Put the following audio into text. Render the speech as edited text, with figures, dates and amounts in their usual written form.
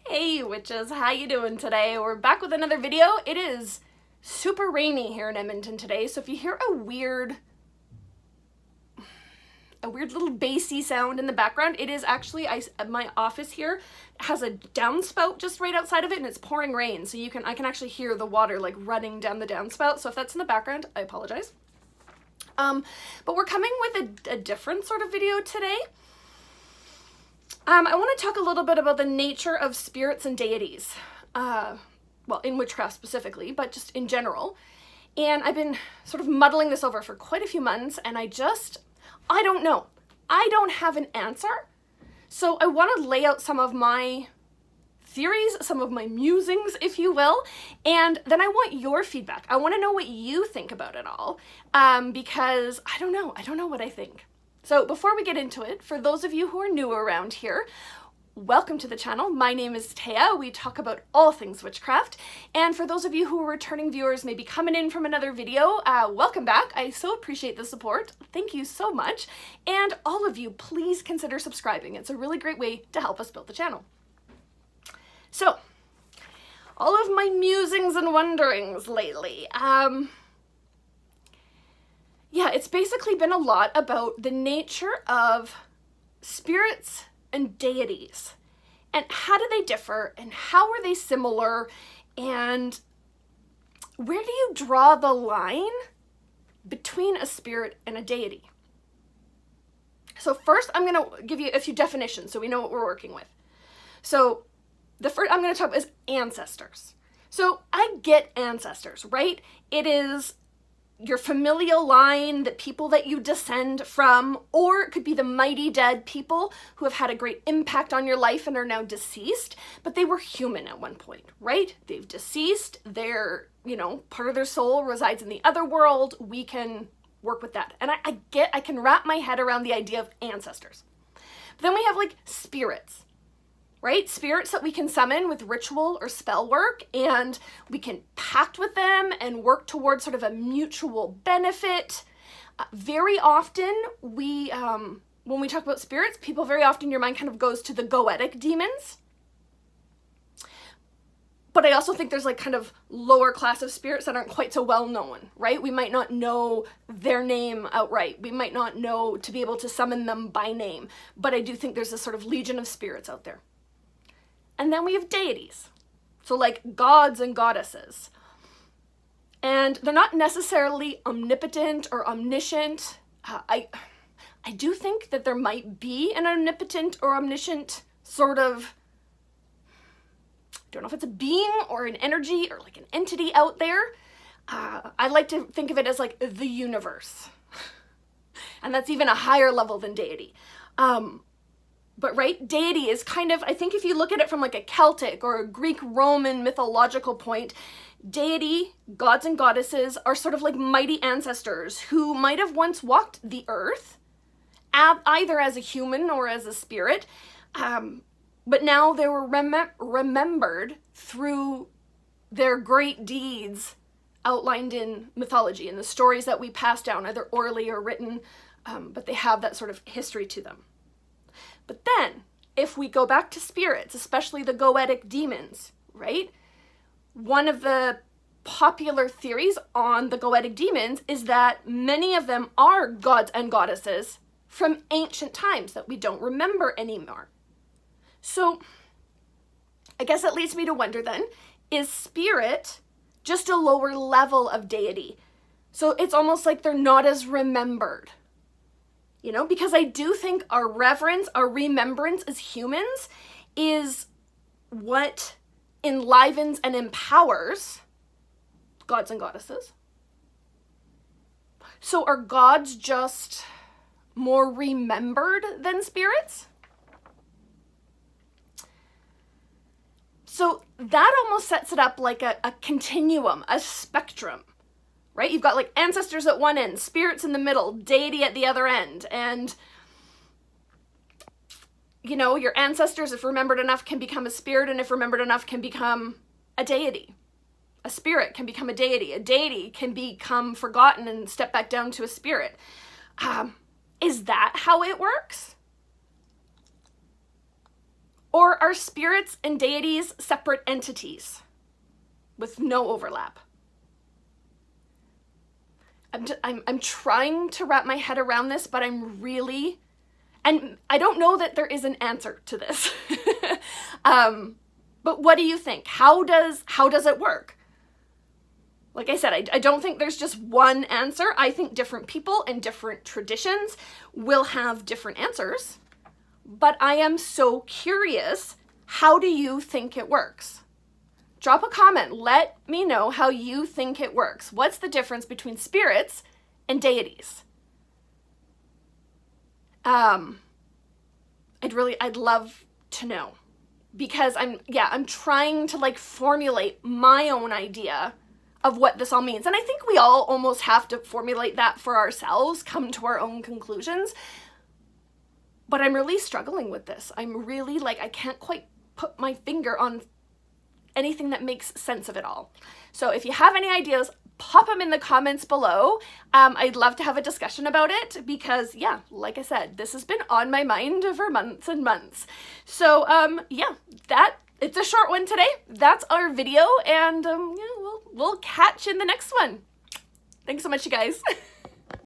Hey witches, how you doing today? We're back with another video. It is super rainy here in Edmonton today, so if you hear a weird little bassy sound in the background, it is actually my office here has a downspout just right outside of it and it's pouring rain, so I can actually hear the water like running down the downspout. So if that's in the background, I apologize. But we're coming with a different sort of video today. I want to talk a little bit about the nature of spirits and deities. Well, in witchcraft specifically, but just in general. And I've been sort of muddling this over for quite a few months, and I don't know. I don't have an answer. So I want to lay out some of my theories, some of my musings, if you will, and then I want your feedback. I want to know what you think about it all, because I don't know what I think. So before we get into it, for those of you who are new around here, welcome to the channel. My name is Taya. We talk about all things witchcraft. And for those of you who are returning viewers, maybe coming in from another video, welcome back. I so appreciate the support. Thank you so much. And all of you, please consider subscribing. It's a really great way to help us build the channel. So, all of my musings and wonderings lately. Yeah, it's basically been a lot about the nature of spirits and deities, and how do they differ, and how are they similar, and where do you draw the line between a spirit and a deity? So first, I'm going to give you a few definitions so we know what we're working with. So the first I'm going to talk about is ancestors. So I get ancestors, right? It is your familial line, the people that you descend from, or it could be the mighty dead people who have had a great impact on your life and are now deceased, but they were human at one point, right? They've deceased, their, part of their soul resides in the other world. We can work with that. And I can wrap my head around the idea of ancestors. But then we have like spirits. Right? Spirits that we can summon with ritual or spell work, and we can pact with them and work towards sort of a mutual benefit. Very often when we talk about spirits, very often your mind kind of goes to the goetic demons. But I also think there's like kind of lower class of spirits that aren't quite so well known, right? We might not know their name outright. We might not know to be able to summon them by name. But I do think there's a sort of legion of spirits out there. And then we have deities, so like gods and goddesses. And they're not necessarily omnipotent or omniscient. I do think that there might be an omnipotent or omniscient sort of, I don't know if it's a being or an energy or like an entity out there. I like to think of it as like the universe. And that's even a higher level than deity. But right, deity is kind of, I think if you look at it from like a Celtic or a Greek Roman mythological point, deity, gods and goddesses are sort of like mighty ancestors who might have once walked the earth, either as a human or as a spirit, but now they were remembered through their great deeds outlined in mythology and the stories that we pass down, either orally or written, but they have that sort of history to them. But then, if we go back to spirits, especially the goetic demons, right? One of the popular theories on the goetic demons is that many of them are gods and goddesses from ancient times that we don't remember anymore. So, I guess that leads me to wonder then, is spirit just a lower level of deity? So it's almost like they're not as remembered. Because I do think our reverence, our remembrance as humans is what enlivens and empowers gods and goddesses. So are gods just more remembered than spirits? So that almost sets it up like a continuum, a spectrum. Right? You've got like ancestors at one end, spirits in the middle, deity at the other end. And, your ancestors, if remembered enough, can become a spirit, and if remembered enough, can become a deity. A spirit can become a deity. A deity can become forgotten and step back down to a spirit. Is that how it works? Or are spirits and deities separate entities with no overlap? I'm trying to wrap my head around this, but I'm really, and I don't know that there is an answer to this. But what do you think? How does it work? Like I said, I don't think there's just one answer. I think different people and different traditions will have different answers. But I am so curious, how do you think it works? Drop a comment. Let me know how you think it works. What's the difference between spirits and deities? I'd love to know, because I'm trying to like formulate my own idea of what this all means. And I think we all almost have to formulate that for ourselves, come to our own conclusions. But I'm really struggling with this. I'm really like, I can't quite put my finger on anything that makes sense of it all. So if you have any ideas, pop them in the comments below. I'd love to have a discussion about it, because yeah, like I said, this has been on my mind for months and months. So it's a short one today. That's our video, and we'll catch you in the next one. Thanks so much, you guys.